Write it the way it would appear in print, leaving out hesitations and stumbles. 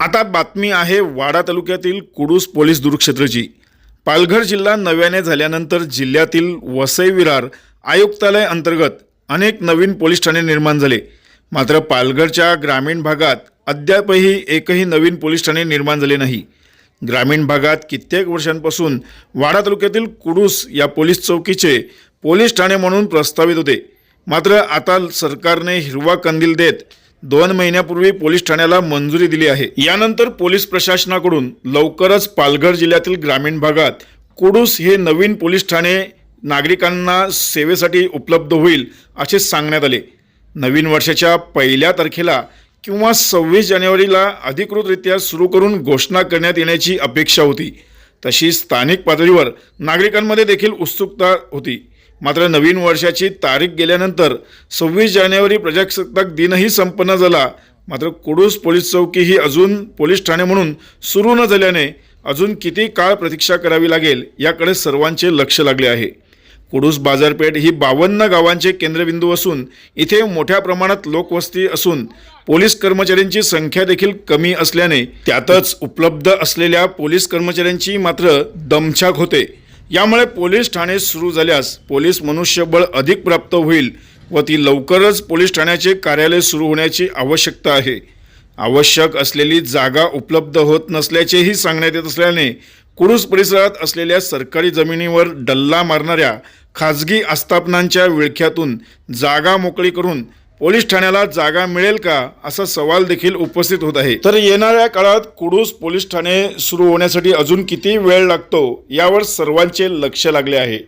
आता बातमी आहे वाडा तालुक्यातील कुडूस पोलीस दुर्क्षेत्राची। पालघर जिल्हा नव्याने झाल्यानंतर जिल्ह्यातील वसई विरार आयुक्तालय अंतर्गत अनेक नवीन पोलीस ठाणे निर्माण झाले। मात्र पालघरच्या ग्रामीण भागात अद्यापही एकही नवीन पोलीस ठाणे निर्माण झाले नाही। ग्रामीण भागात कित्येक वर्षांपासून वाडा तालुक्यातील कुडूस या पोलीस चौकीचे पोलीस ठाणे म्हणून प्रस्तावित होते। मात्र आता सरकारने हिरवा कंदील देत 2 महिन्यापूर्वी पोलीस ठाण्याला मंजुरी दिली आहे। यानंतर पोलीस प्रशासनाकडून लवकरच पालघर जिल्ह्यातील ग्रामीण भागात कुडूस हे नवीन पोलीस ठाणे नागरिकांना सेवेसाठी उपलब्ध होईल असे सांगण्यात आले। नवीन वर्षाच्या पहिल्या तारखेला किंवा 26 जानेवारीला अधिकृतरित्या सुरू करून घोषणा करण्यात येण्याची अपेक्षा होती। तशी स्थानिक पातळीवर नागरिकांमध्ये देखील उत्सुकता होती। मात्र नवीन वर्षाची तारीख गेल्यानंतर 26 जानेवारी प्रजासत्ताक दिनही संपन्न झाला। मात्र कुडूस पोलीस चौकी ही अजून पोलीस ठाणे म्हणून सुरू न झाल्याने अजून किती काळ प्रतीक्षा करावी लागेल याकडे सर्वांचे लक्ष लागले आहे। कुडूस बाजारपेठ ही 52 गावांचे केंद्रबिंदू असून इथे मोठ्या प्रमाणात लोकवस्ती असून पोलीस कर्मचाऱ्यांची संख्या देखील कमी असल्याने त्यातच उपलब्ध असलेल्या पोलीस कर्मचाऱ्यांची मात्र दमछाक होते। यामुळे पोलीस ठाणे सुरू झाल्यास पोलीस मनुष्यबळ अधिक प्राप्त होईल व ती लवकरच पोलीस ठाण्याचे कार्यालय सुरू होण्याची आवश्यकता आहे। आवश्यक असलेली जागा उपलब्ध होत नसल्याचेही सांगण्यात येत असल्याने कुडूस परिसरात असलेल्या सरकारी जमिनीवर डल्ला मारणाऱ्या खाजगी आस्थापनांच्या विळख्यातून जागा मोकळी करून पोलीस ठाण्याला जागा मिळेल का असा सवाल देखील उपस्थित होत आहे। तर येणाऱ्या काळात कुडूस पोलीस ठाणे सुरू होण्यासाठी अजून किती वेळ लागतो यावर सर्वांचे लक्ष लागले आहे।